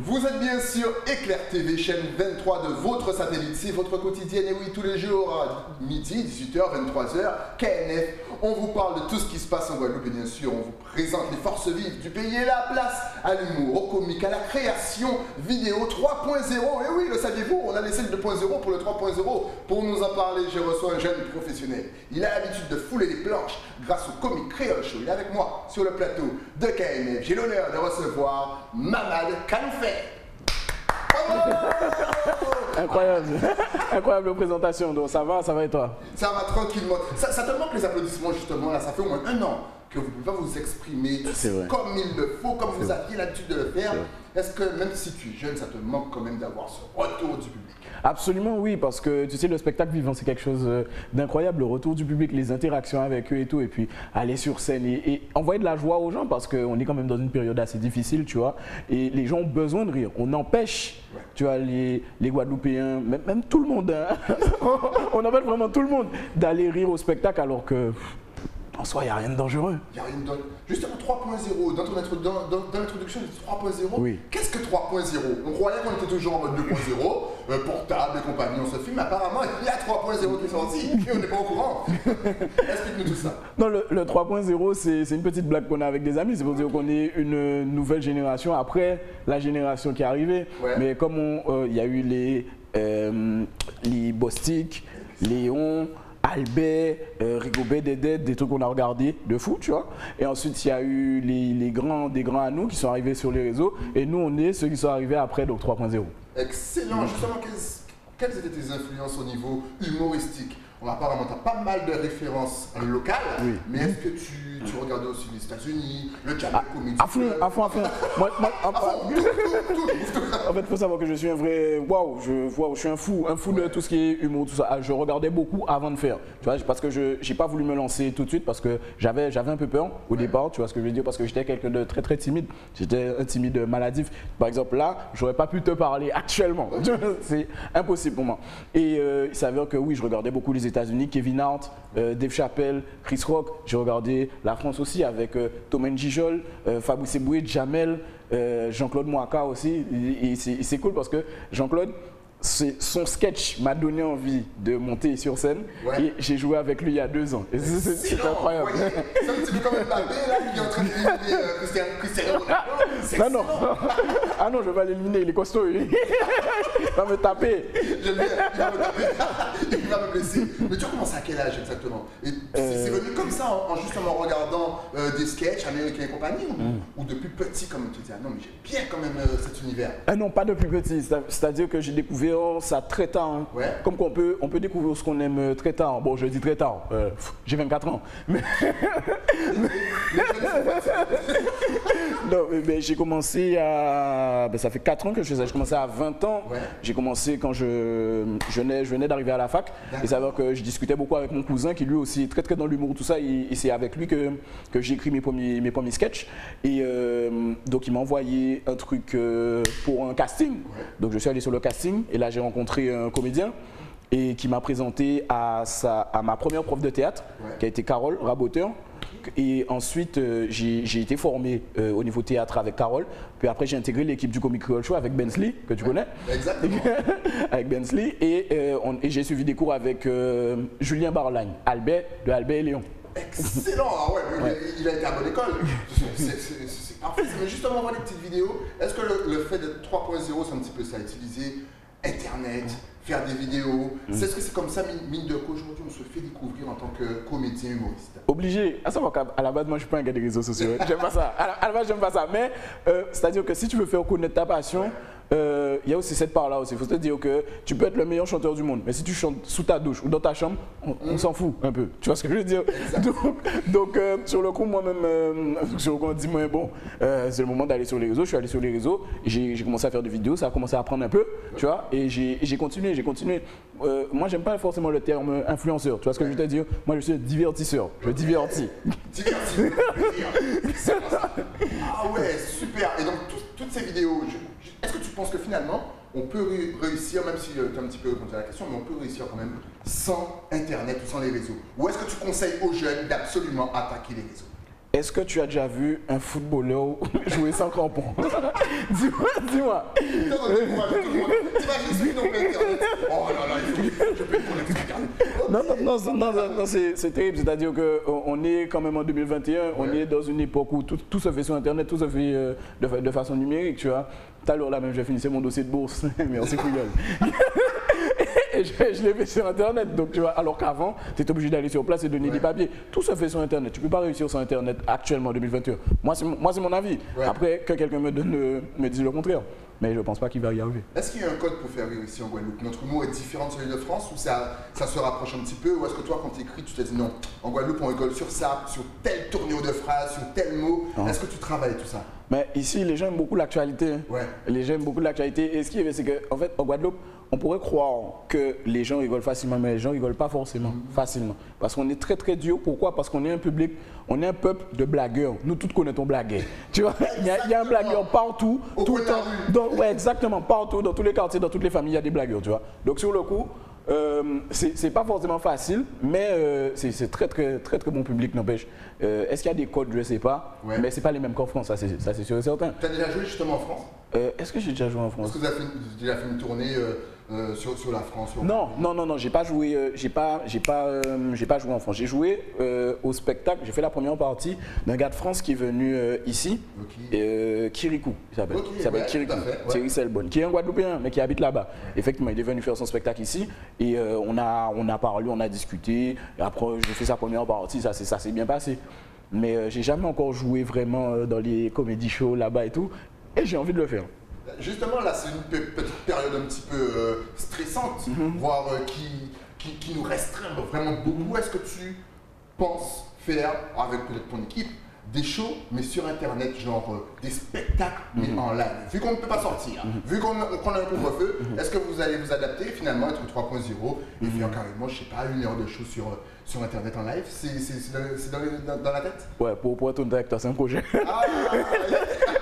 Vous êtes bien sûr Éclair TV, chaîne 23 de votre satellite. C'est votre quotidienne, et oui, tous les jours à midi, 18h, 23h, KNF. On vous parle de tout ce qui se passe en Guadeloupe et bien sûr, on vous présente les forces vives du pays et la place à l'humour, au comique, à la création vidéo 3.0. Et oui, le saviez-vous, on a laissé le 2.0 pour le 3.0. Pour nous en parler, je reçois un jeune professionnel. Il a l'habitude de fouler les planches grâce au comique Créole Show. Il est avec moi sur le plateau de KNF. J'ai l'honneur de recevoir Mamad Kanoufé. Incroyable, incroyable présentation. Donc ça va et toi? Ça va tranquillement. Ça te manque les applaudissements justement là. Ça fait au moins un an que vous ne pouvez pas vous exprimer comme il le faut, comme vous aviez l'habitude de le faire. Est-ce que même si tu es jeune, ça te manque quand même d'avoir ce retour du public? Absolument oui, parce que tu sais, le spectacle vivant c'est quelque chose d'incroyable, le retour du public, les interactions avec eux et tout, et puis aller sur scène et envoyer de la joie aux gens parce qu'on est quand même dans une période assez difficile, tu vois, et les gens ont besoin de rire. On empêche, tu vois, les Guadeloupéens, même tout le monde, hein, on empêche vraiment tout le monde d'aller rire au spectacle alors que... En soi, il n'y a rien de dangereux. Il n'y a rien de dangereux. Justement, 3.0, dans l'introduction, tu dis 3.0. Oui. Qu'est-ce que 3.0? On croyait qu'on était toujours en mode 2.0, portable et compagnie, on se filme. Apparemment, il y a 3.0 qui est sorti et on n'est pas au courant. Explique-nous tout ça. Non, le 3.0, c'est une petite blague qu'on a avec des amis. C'est pour dire qu'on est une nouvelle génération après la génération qui est arrivée. Ouais. Mais comme il y a eu les Bostik, Léon, Albert, Rigobert, des trucs qu'on a regardé de fou, tu vois. Et ensuite, il y a eu des grands à nous qui sont arrivés sur les réseaux. Et nous, on est ceux qui sont arrivés après, donc 3.0. Excellent. Justement, quelles étaient tes influences au niveau humoristique? Apparemment, tu as pas mal de références locales, oui. Mais est-ce que tu regardais aussi les États-Unis, le Jamel Comedy Club? À fond. En fait, il faut savoir que je suis un vrai... Waouh, je suis un fou de tout ce qui est humour, tout ça. Je regardais beaucoup avant de faire, tu vois, parce que je n'ai pas voulu me lancer tout de suite parce que j'avais un peu peur au départ, tu vois ce que je veux dire, parce que j'étais quelqu'un de très très timide. J'étais un timide maladif. Par exemple, là, j'aurais pas pu te parler actuellement. C'est impossible pour moi. Et il s'avère que oui, je regardais beaucoup les États-Unis, Kevin Hart, Dave Chappelle, Chris Rock. J'ai regardé la France aussi avec Thomas Gijol, Fabrice Eboué, Jamel, Jean-Claude Mouaka aussi. Et c'est cool parce que Jean-Claude, son sketch m'a donné envie de monter sur scène et j'ai joué avec lui il y a 2 ans. C'est incroyable. C'est un petit peu comme Mbappé là qui est en train d'éliminer Cristiano Ronaldo. Non. Ah non, je vais l'éliminer, il est costaud. Il va me taper. J'aime bien, il va me blesser. Mais tu as commencé à quel âge exactement? C'est venu comme ça justement en regardant des sketchs américains et compagnie ou depuis petit comme tu disais, ah non mais j'aime bien quand même cet univers? Non, pas depuis petit, c'est-à-dire que j'ai découvert ça très tard. Hein. Ouais. Comme qu'on peut découvrir ce qu'on aime très tard. Bon, je dis très tard, j'ai 24 ans. Mais... non, mais j'ai commencé à... ça fait 4 ans que je fais ça. J'ai commencé à 20 ans. Ouais. J'ai commencé quand je venais d'arriver à la fac. Et ça veut dire que je discutais beaucoup avec mon cousin qui lui aussi est très très dans l'humour, tout ça. Et c'est avec lui que j'ai écrit mes premiers sketchs. Et donc il m'a envoyé un truc pour un casting. Ouais. Donc je suis allé sur le casting. Et là, j'ai rencontré un comédien et qui m'a présenté à ma première prof de théâtre, qui a été Carole Raboteur. Et ensuite, j'ai été formé au niveau théâtre avec Carole. Puis après, j'ai intégré l'équipe du Comic Créole Show avec Bensley, que tu connais. Exactement. Avec Bensley. Et j'ai suivi des cours avec Julien Barlagne, de Albert et Léon. Excellent, ah ouais. Il a été à bonne école. C'est parfait. Mais justement, on voit des petites vidéos. Est-ce que le fait d'être 3.0, c'est un petit peu ça, utiliser Internet, faire des vidéos? Est-ce que c'est comme ça, mine de qu'aujourd'hui, on se fait découvrir en tant que comédien humoriste? Obligé. À savoir qu'à la base, moi, je ne suis pas un gars des réseaux sociaux. J'aime pas ça. À la base, j'aime pas ça. Mais c'est-à-dire que si tu veux faire connaître ta passion, il y a aussi cette part-là aussi. Il faut te dire que tu peux être le meilleur chanteur du monde, mais si tu chantes sous ta douche ou dans ta chambre, on s'en fout un peu. Tu vois ce que je veux dire? Donc sur le coup, moi-même, sur le coup, on dit, bon, c'est le moment d'aller sur les réseaux. Je suis allé sur les réseaux, j'ai commencé à faire des vidéos, ça a commencé à prendre un peu, tu vois, et j'ai continué. Moi, j'aime pas forcément le terme influenceur. Tu vois ce que je veux te dire? Moi, je suis un divertisseur. Je divertis. Ah ouais, super. Et donc, toutes ces vidéos, est-ce que tu penses que finalement, on peut réussir, même si tu as un petit peu répondu à la question, mais on peut réussir quand même sans Internet ou sans les réseaux? Ou est-ce que tu conseilles aux jeunes d'absolument attaquer les réseaux? Est-ce que tu as déjà vu un footballeur jouer sans crampons? Dis-moi. Oh là là, il faut que je paye pour l'expliquer. Non, c'est terrible. C'est-à-dire qu'on est quand même en 2021, on est dans une époque où tout se fait sur Internet, tout se fait de façon numérique, tu vois. Tout à l'heure là même, j'ai fini mon dossier de bourse. Merci, Fouillol. Et je l'ai fait sur Internet. Donc, tu vois, alors qu'avant, tu étais obligé d'aller sur place et donner des papiers. Tout se fait sur Internet. Tu ne peux pas réussir sur Internet actuellement en 2021. Moi, c'est mon avis. Ouais. Après, que quelqu'un me dise le contraire. Mais je ne pense pas qu'il va y arriver. Est-ce qu'il y a un code pour faire rire ici en Guadeloupe? Notre humour est différent de celui de France ou ça se rapproche un petit peu? Ou est-ce que toi, quand tu écris, tu te dis non, en Guadeloupe, on rigole sur ça, sur telle tournure de phrase, sur tel mot? Est-ce que tu travailles tout ça? Mais ici, les gens aiment beaucoup l'actualité. Ouais. Les gens aiment beaucoup l'actualité. Et ce qui est, c'est qu'en fait, en Guadeloupe, on pourrait croire que les gens rigolent facilement, mais les gens rigolent pas forcément facilement. Parce qu'on est très très dur. Pourquoi? Parce qu'on est un public, on est un peuple de blagueurs. Nous tous connaissons blaguer. Tu vois, il y a un blagueur partout, tout le temps. Ouais, exactement, partout, dans tous les quartiers, dans toutes les familles, il y a des blagueurs, tu vois. Donc sur le coup, c'est pas forcément facile, mais c'est très bon public, n'empêche. Est-ce qu'il y a des codes? Je ne sais pas, mais c'est pas les mêmes qu'en France, ça c'est sûr et certain. Tu as déjà joué justement en France? Est-ce que j'ai déjà joué en France? Est-ce que vous avez déjà fait une tournée sur la France? Non, j'ai pas joué, j'ai pas joué en France. J'ai joué au spectacle, j'ai fait la première partie d'un gars de France qui est venu ici, Kirikou, il s'appelle Kirikou, Thierry Selbonne, qui est un Guadeloupéen mais qui habite là-bas. Effectivement, il est venu faire son spectacle ici et on a parlé, on a discuté. Et après, j'ai fait sa première partie, ça s'est bien passé. Mais j'ai jamais encore joué vraiment dans les comédie shows là-bas et tout. Et j'ai envie de le faire. Justement, là, c'est une petite période un petit peu stressante, voire qui nous restreint vraiment beaucoup. Est-ce que tu penses faire, avec peut-être ton équipe, des shows, mais sur Internet, genre des spectacles, mais en live? Vu qu'on ne peut pas sortir, vu qu'on a un couvre-feu, est-ce que vous allez vous adapter finalement, être 3.0 et faire carrément, je sais pas, 1 heure de show sur Internet en live? C'est dans la tête? Ouais, pour être honnête avec toi, c'est un projet.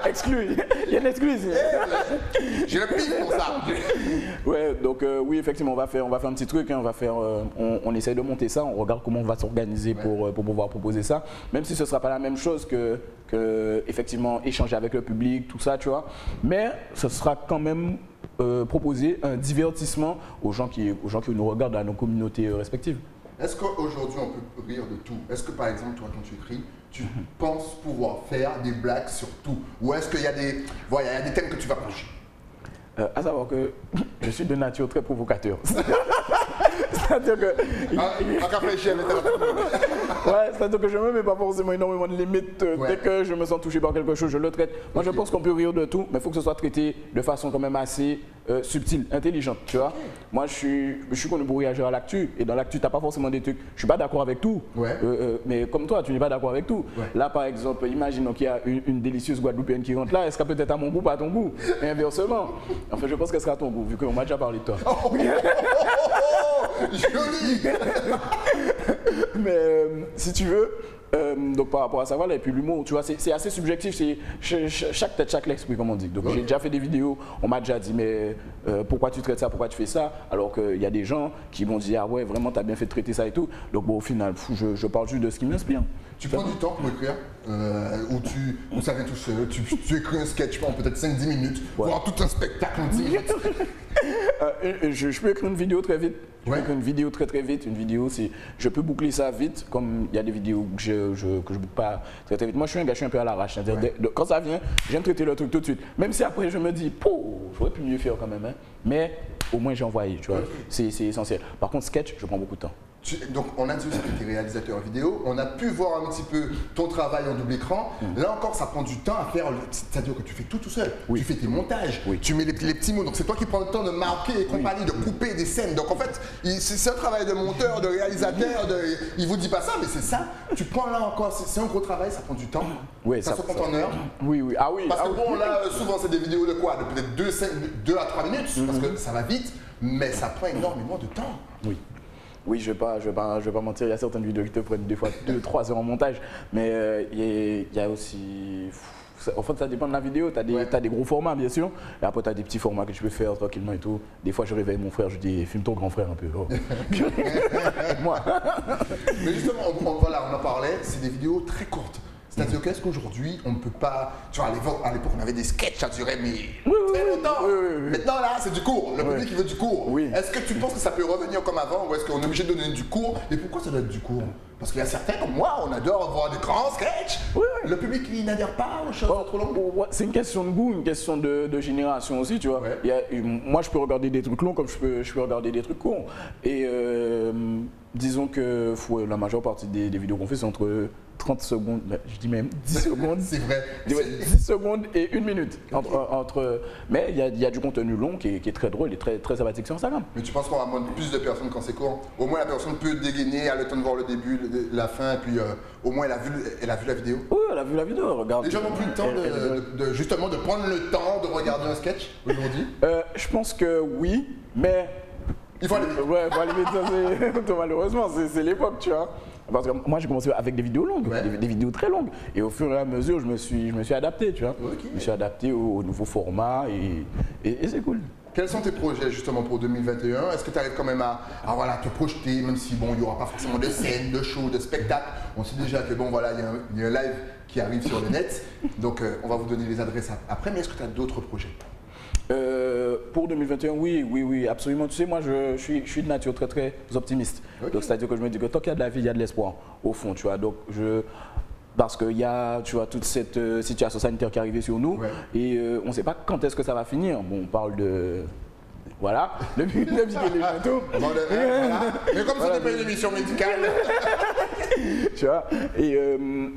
Exclu, il y a une excluse. J'ai le pif pour ça. Ouais, donc oui, effectivement, on va faire un petit truc, hein, on essaie de monter ça, on regarde comment on va s'organiser pour pouvoir proposer ça, même si ce ne sera pas la même chose que effectivement échanger avec le public, tout ça, tu vois, mais ce sera quand même proposer un divertissement aux gens qui nous regardent dans nos communautés respectives. Est-ce qu'aujourd'hui on peut rire de tout? Est-ce que par exemple toi quand tu écris, tu penses pouvoir faire des blagues sur tout? Ou est-ce qu'il y a des thèmes que tu vas pencher? À savoir que je suis de nature très provocateur. C'est-à-dire que... c'est-à-dire que je ne me mets pas forcément énormément de limites. Dès que je me sens touché par quelque chose, je le traite. Moi, je pense qu'on peut rire de tout, mais il faut que ce soit traité de façon quand même assez subtile, intelligente, tu vois. Moi, je suis connu pour réagir à l'actu, et dans l'actu, tu n'as pas forcément des trucs. Je ne suis pas d'accord avec tout, mais comme toi, tu n'es pas d'accord avec tout. Là, par exemple, imaginons qu'il y a une délicieuse Guadeloupéenne qui rentre là, elle sera peut-être à mon goût, pas à ton goût, et inversement. Enfin, je pense qu'elle sera à ton goût, vu qu'on m'a déjà parlé de toi. Joli. Mais si tu veux, donc par rapport à ça, voilà, et puis l'humour, tu vois, c'est assez subjectif, c'est chaque tête, chaque l'esprit, comme on dit. Donc j'ai déjà fait des vidéos, on m'a déjà dit, mais pourquoi tu traites ça, pourquoi tu fais ça? Alors qu'il y a des gens qui m'ont dit, ah ouais, vraiment, t'as bien fait de traiter ça et tout. Donc bon, au final, je parle juste de ce qui m'inspire. Tu prends du temps pour écrire, où ça vient tout seul, tu écris un sketch en peut-être 5-10 minutes, voire tout un spectacle en 10 minutes. Je peux écrire une vidéo très vite. Je peux écrire une vidéo très vite. Une vidéo, je peux boucler ça vite, comme il y a des vidéos que je ne boucle pas très vite. Moi, je suis un gars, je suis un peu à l'arrache. Quand ça vient, j'aime traiter le truc tout de suite. Même si après, je me dis, j'aurais pu mieux faire quand même. Hein. Mais au moins, j'ai envoyé, tu vois. C'est essentiel. Par contre, sketch, je prends beaucoup de temps. Donc on a dit aussi que tu es réalisateur vidéo, on a pu voir un petit peu ton travail en double écran. Là encore ça prend du temps à faire, c'est-à-dire que tu fais tout seul, tu fais tes montages, tu mets les petits mots, donc c'est toi qui prends le temps de marquer et compagnie, de couper des scènes. Donc en fait c'est un travail de monteur, de réalisateur, il vous dit pas ça mais c'est ça, tu prends là encore, c'est un gros travail, ça prend du temps, ça se compte en heures. Oui, Parce que bon là souvent c'est des vidéos de quoi, de peut-être 2 à 3 minutes, parce que ça va vite, mais ça prend énormément de temps. Oui, je vais pas mentir, il y a certaines vidéos qui te prennent des fois 2-3 heures en montage, mais il y a aussi... En fait, ça dépend de la vidéo, tu as des gros formats bien sûr, et après tu as des petits formats que tu peux faire tranquillement et tout. Des fois je réveille mon frère, je dis filme ton grand frère un peu. Moi. Mais justement, on en parlait, c'est des vidéos très courtes. C'est-à-dire qu'est-ce qu'aujourd'hui, on ne peut pas. Tu vois, à l'époque, on avait des sketchs, ça durait mais très longtemps. Maintenant, là, c'est du cours. Le public, il veut du cours. Est-ce que tu penses que ça peut revenir comme avant ou est-ce qu'on est obligé de donner du cours? Et pourquoi ça doit être du cours? Parce qu'il y a certains comme moi, on adore voir des grands sketchs. Le public, il n'adhère pas aux choses trop longues. C'est une question de goût, une question de génération aussi, tu vois. Moi, je peux regarder des trucs longs comme je peux regarder des trucs courts. Et disons que la majeure partie des vidéos qu'on fait, c'est entre 30 secondes, je dis même 10 secondes. C'est vrai. 10 secondes et 1 minute. Mais il y a du contenu long qui est très drôle et très sympathique sur Instagram. Mais tu penses qu'on va moins plus de personnes quand c'est court? Au moins la personne peut dégainer, elle a le temps de voir le début, la fin, et puis au moins elle a vu la vidéo. Oui, elle a vu la vidéo, regarde. Les gens n'ont plus le temps justement de prendre le temps de regarder un sketch aujourd'hui? Je pense que oui, mais... Il faut aller vite. Ouais, il faut aller vite, ça, malheureusement, c'est l'époque, tu vois. Parce que moi, j'ai commencé avec des vidéos longues, des vidéos très longues. Et au fur et à mesure, je me suis adapté, tu vois. Je me suis adapté au nouveau format et c'est cool. Quels sont tes projets justement pour 2021? Est-ce que tu arrives quand même à te projeter, même si bon, il n'y aura pas forcément de scènes, de shows, de spectacles? On sait déjà que bon, voilà, il y a un live qui arrive sur le net. Donc, on va vous donner les adresses après. Mais est-ce que tu as d'autres projets? Pour 2021, oui, absolument. Tu sais, moi, je suis de nature très, très optimiste. Donc, c'est-à-dire que je me dis que tant qu'il y a de la vie, il y a de l'espoir, au fond, tu vois. Donc, parce qu'il y a, tu vois, toute cette situation sanitaire qui est arrivée sur nous et on ne sait pas quand est-ce que ça va finir. Bon, on parle de... Voilà, le but de les bientôt. Mais comme ça n'est pas une émission médicale. Tu vois,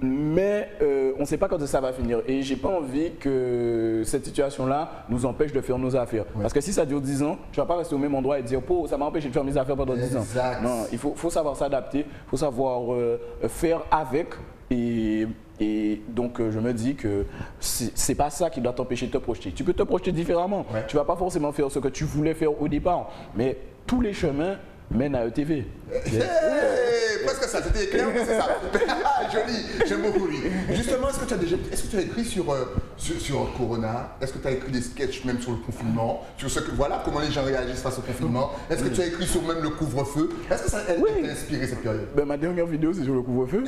mais on ne sait pas quand ça va finir. Et j'ai pas envie que cette situation-là nous empêche de faire nos affaires. Parce que si ça dure 10 ans, tu ne vas pas rester au même endroit et dire « ça m'a empêché de faire mes affaires pendant 10 ans ». Non, il faut savoir s'adapter, il faut savoir faire avec. Et donc je me dis que c'est pas ça qui doit t'empêcher de te projeter. Tu peux te projeter différemment. Tu vas pas forcément faire ce que tu voulais faire au départ, mais tous les chemins mènent à ETV. Presque ça, c'était clair, c'est ça. Joli, j'aime beaucoup rire. Justement, est-ce que tu as écrit sur Corona? Est-ce que tu as écrit des sketchs même sur le confinement? Sur ce que, voilà, comment les gens réagissent face au confinement? Est-ce que tu as écrit sur même le couvre-feu? Est-ce que ça t'a inspiré cette période? Ma dernière vidéo, c'est sur le couvre-feu.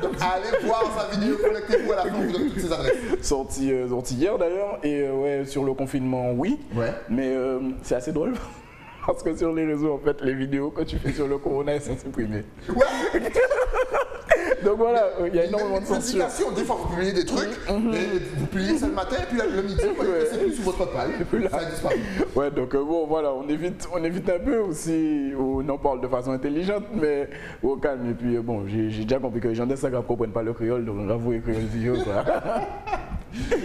Donc allez voir sa vidéo, connectez-vous à la fin, vous donne toutes ces adresses. Sorti hier d'ailleurs, et sur le confinement, oui. Mais c'est assez drôle. Parce que sur les réseaux, en fait, les vidéos que tu fais sur le corona, elles sont supprimées. Donc voilà, il y a énormément de censure. Des fois, vous publiez des trucs, et vous publiez ça le matin, et puis le midi, c'est plus sur votre page, ça a disparu. Ouais, donc bon, voilà, on évite un peu aussi, on en parle de façon intelligente, mais au calme. Et puis bon, j'ai déjà compris que les gens d'Instagram ne comprennent pas le créole, donc j'avoue créole vidéo, quoi.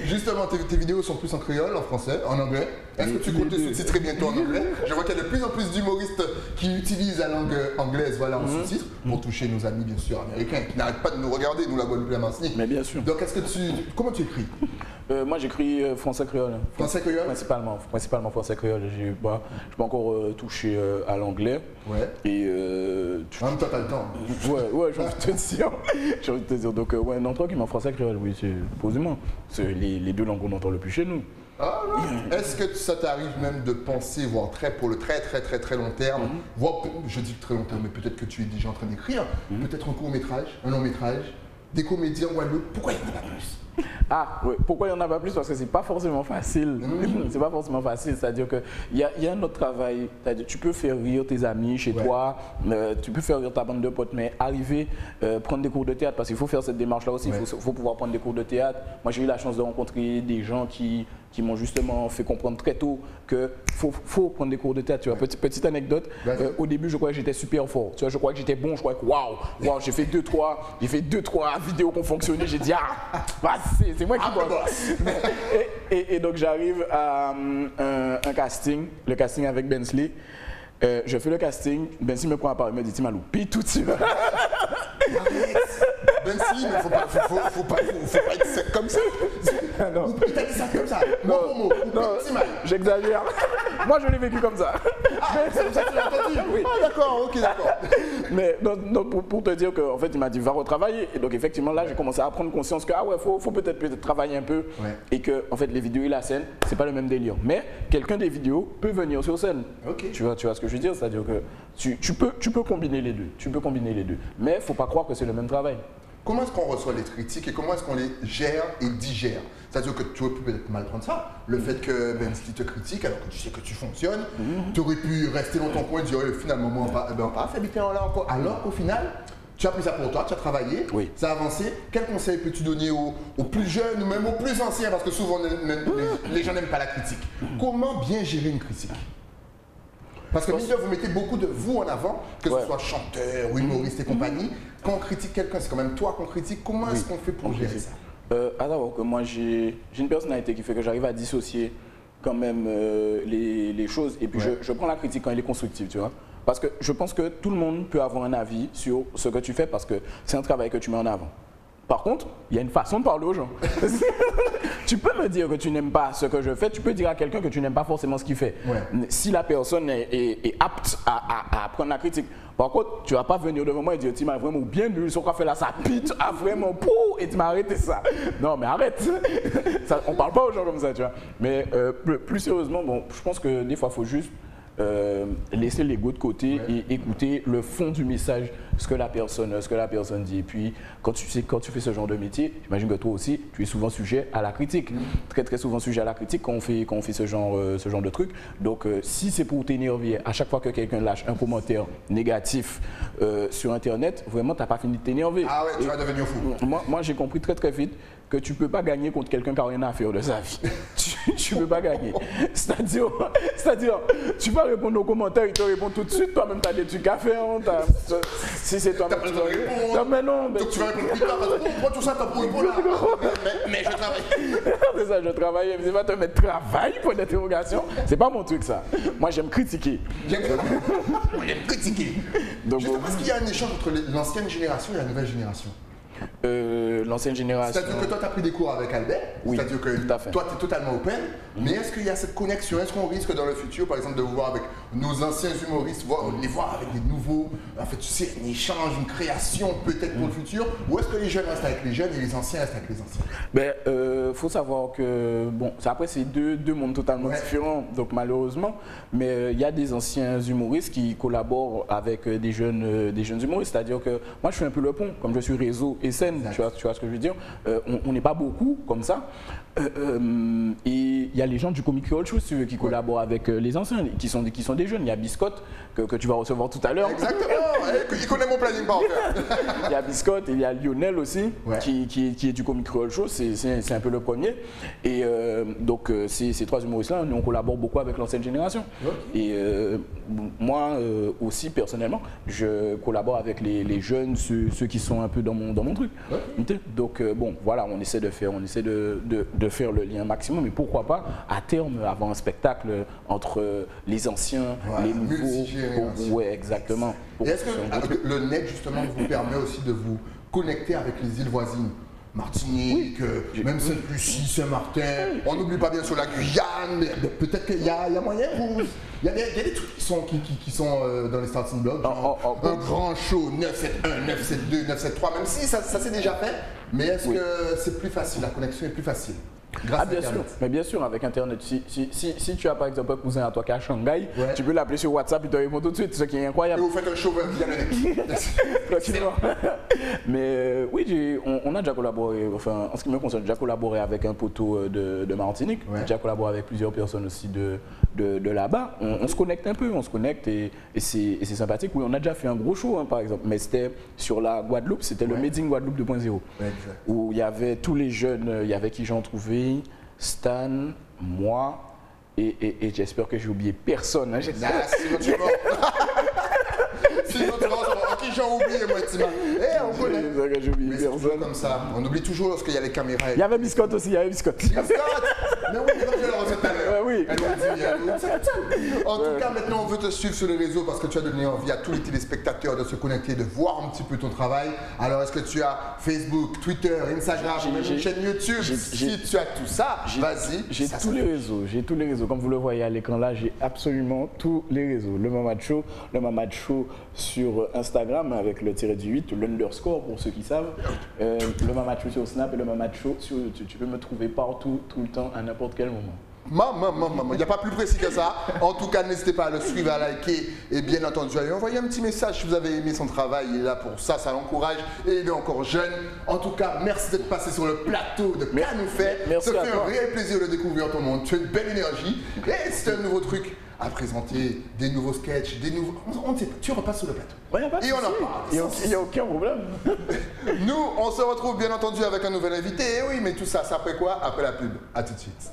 Justement, tes vidéos sont plus en créole, en français, en anglais. Est-ce que tu comptes te sous-titrer bientôt en anglais? Je vois qu'il y a de plus en plus d'humoristes qui utilisent la langue anglaise en sous-titres pour toucher nos amis, bien sûr, américains, qui n'arrêtent pas de nous regarder, nous la Guadeloupe, la Martinique. Mais bien sûr. Donc, comment tu écris? Moi, j'écris français-créole. Français-créole? Principalement français-créole. Je n'ai pas encore touché à l'anglais. Et en même temps, t'as le temps. Ouais, j'ai envie de te dire. Donc, non, tranquillement, français-créole, oui, c'est posément. C'est les deux langues qu'on entend le plus chez nous. Est-ce que ça t'arrive même de penser, voire pour le très long terme, voire, je dis très long terme, mais peut-être que tu es déjà en train d'écrire, peut-être un court-métrage, un long-métrage, des comédiens en Guadeloupe, pourquoi il n'y en a pas plus? Pourquoi il n'y en a pas plus? Parce que c'est pas forcément facile. C'est pas forcément facile, c'est-à-dire qu'il y a un autre travail. Tu peux faire rire tes amis chez toi, tu peux faire rire ta bande de potes, mais arriver, prendre des cours de théâtre, parce qu'il faut faire cette démarche-là aussi, il faut pouvoir prendre des cours de théâtre. Moi, j'ai eu la chance de rencontrer des gens qui m'ont justement fait comprendre très tôt qu'il faut prendre des cours de théâtre. Tu vois, petite anecdote, au début, je croyais que j'étais super fort. Tu vois, je croyais que j'étais bon, je croyais que waouh, j'ai fait 2-3 vidéos qui ont fonctionné. J'ai dit, c'est moi qui bosse. Et donc, j'arrive à un casting, le casting avec Bensley. Je fais le casting, Bensley me prend à part, il me dit, tu m'as loupé tout de suite. Ben si, mais faut pas être sec comme ça. Non. Il t'a dit ça comme ça, mot pour mot. Non, j'exagère. Moi, je l'ai vécu comme ça. C'est comme ça que tu l'as entendu? Oui. D'accord, ok, d'accord. Mais donc, pour te dire qu'en fait, il m'a dit, va retravailler. Et donc, effectivement, là, j'ai commencé à prendre conscience que, faut peut-être travailler un peu. Et que, en fait, les vidéos et la scène, c'est pas le même délire. Mais quelqu'un des vidéos peut venir sur scène. Tu vois ce que je veux dire? C'est-à-dire que tu peux combiner les deux. Mais il ne faut pas croire que c'est le même travail. comment est-ce qu'on reçoit les critiques et comment est-ce qu'on les gère et digère? C'est-à-dire que tu aurais pu peut-être mal prendre ça, le fait que même s'ils te critiquent, alors que tu sais que tu fonctionnes, tu aurais pu rester dans ton coin et dire finalement, on n'a pas fait bien là encore. Alors qu'au final, tu as pris ça pour toi, tu as travaillé, ça a avancé. Quel conseil peux-tu donner aux plus jeunes ou même aux plus anciens? Parce que souvent, les gens n'aiment pas la critique. Comment bien gérer une critique? Parce que vous mettez beaucoup de vous en avant, que ce soit chanteur, humoriste et compagnie. Quand on critique quelqu'un, c'est quand même toi qu'on critique. Comment est-ce qu'on fait pour gérer ça? Alors que moi, j'ai une personnalité qui fait que j'arrive à dissocier quand même les choses. Et puis, je prends la critique quand elle est constructive, tu vois. Parce que je pense que tout le monde peut avoir un avis sur ce que tu fais parce que c'est un travail que tu mets en avant. Par contre, il y a une façon de parler aux gens. Tu peux me dire que tu n'aimes pas ce que je fais, tu peux dire à quelqu'un que tu n'aimes pas forcément ce qu'il fait. Si la personne est apte à prendre la critique. Par contre, tu ne vas pas venir devant moi et dire tu m'as vraiment bien nul, ce qu'on fait là, ça pite, vraiment pour, et tu m'as arrêté ça. Non, mais arrête. Ça, on ne parle pas aux gens comme ça, tu vois. Mais plus sérieusement, bon, je pense que des fois, il faut juste laisser l'ego de côté et écouter le fond du message, ce que la personne dit. Et puis, quand tu fais ce genre de métier, j'imagine que toi aussi, tu es souvent sujet à la critique. Très, très souvent sujet à la critique quand on fait ce genre de truc. Donc, si c'est pour t'énerver, à chaque fois que quelqu'un lâche un commentaire négatif sur Internet, vraiment, tu n'as pas fini de t'énerver. Ah ouais, tu vas devenir fou. Moi j'ai compris très, très vite que tu ne peux pas gagner contre quelqu'un qui n'a rien à faire de sa vie. Tu ne peux pas gagner. C'est-à-dire, tu vas répondre aux commentaires, il te répond tout de suite, toi-même tu as des trucs à faire. Si c'est toi-même qui vas répondre. Mais non. Donc tu vas répondre plus tard, moi tout ça, t'as pour répondre là. Mais je travaille. C'est ça, je travaille, mais c'est pas te mettre travail pour l'interrogation. C'est pas mon truc ça. Moi j'aime critiquer. J'aime critiquer. Donc, est-ce qu'il y a un échange entre l'ancienne génération et la nouvelle génération? L'ancienne génération. C'est-à-dire que toi, tu as pris des cours avec Albert, c'est-à-dire que toi, tu es totalement open, mais est-ce qu'il y a cette connexion? Est-ce qu'on risque dans le futur, par exemple, de vous voir avec nos anciens humoristes, les voir avec des nouveaux, en fait, tu sais, un échange, une création peut-être pour le futur, ou est-ce que les jeunes restent avec les jeunes et les anciens restent avec les anciens? Faut savoir que, bon, après, c'est deux mondes totalement différents, donc malheureusement, mais il y a des anciens humoristes qui collaborent avec des jeunes humoristes, c'est-à-dire que moi, je suis un peu le pont, comme je suis réseau et scène, tu vois ce que je veux dire. On n'est pas beaucoup comme ça. Et il y a les gens du Comic Creole Show qui collaborent avec les anciens, qui sont des jeunes. Il y a Biscotte que tu vas recevoir tout à l'heure. Exactement, il connaît mon planning par cœur. Il y a Biscotte et il y a Lionel aussi qui est du Comic Creole Show, c'est un peu le premier. Et donc ces trois humoristes-là, nous on collabore beaucoup avec l'ancienne génération. Et moi aussi personnellement, je collabore avec les jeunes, ceux qui sont un peu dans mon truc. Donc bon, voilà, on essaie de faire le lien maximum, mais pourquoi pas à terme avoir un spectacle entre les anciens, les nouveaux. Ouais, exactement. Et est-ce que le net justement vous permet aussi de vous connecter avec les îles voisines? Martinique, même Sainte-Lucie, Saint-Martin, on n'oublie pas bien sûr la Guyane, mais peut-être qu'il y a moyen, il y a des trucs qui sont dans les starting blocks, un grand show, 971, 972, 973, même si ça s'est déjà fait, mais est-ce que c'est plus facile, la connexion est plus facile? Bien sûr, mais bien sûr, avec Internet, si tu as par exemple un cousin à toi qui est à Shanghai, tu peux l'appeler sur WhatsApp, il te répond tout de suite, ce qui est incroyable. Et vous faites un show via le net. Mais oui, on a déjà collaboré, enfin en ce qui me concerne, j'ai déjà collaboré avec un poteau de Martinique, j'ai déjà collaboré avec plusieurs personnes aussi de là-bas. On se connecte un peu, et c'est sympathique. Oui, on a déjà fait un gros show par exemple, mais c'était sur la Guadeloupe, c'était le Made in Guadeloupe 2.0, où il y avait tous les jeunes, il y avait qui j'en trouvais. Stan, moi, et j'espère que j'ai oublié personne. Sinon tu vas. Sinon tu vas. Qui j'ai oublié, moi, Tima? On connaît. J'ai oublié personne. Comme ça. On oublie toujours lorsqu'il y a les caméras. Il y avait Biscotte aussi, Biscotte. Mais oui, je l'ai reçu tout à l'heure. Oui. En tout cas, maintenant, on veut te suivre sur les réseaux parce que tu as donné envie à tous les téléspectateurs de se connecter, de voir un petit peu ton travail. Alors, est-ce que tu as Facebook, Twitter, Instagram, même une chaîne YouTube? Si tu as tout ça, vas-y. J'ai tous les réseaux. Comme vous le voyez à l'écran là, j'ai absolument tous les réseaux. Le Mamad Show sur Instagram avec le -8, l'underscore pour ceux qui savent. Le Mamad Show sur Snap et le Mamad Show tu peux me trouver partout, tout le temps, à n'importe quel moment. Maman, il n'y a pas plus précis que ça. En tout cas, n'hésitez pas à le suivre, à liker et bien entendu à lui envoyer un petit message si vous avez aimé son travail. Il est là pour ça, ça l'encourage et il est encore jeune. En tout cas, merci d'être passé sur le plateau de Canou fait. Merci Ça à fait toi. un réel plaisir de découvrir ton monde. Tu as une belle énergie et c'est un nouveau truc à présenter, des nouveaux sketchs, des nouveaux. On ne sait pas, tu repasses sur le plateau. Ouais, y a pas de Et on en souci. parle. Il n'y a aucun problème. Nous, on se retrouve bien entendu avec un nouvel invité. Et oui, mais tout ça, c'est après quoi? Après la pub. À tout de suite.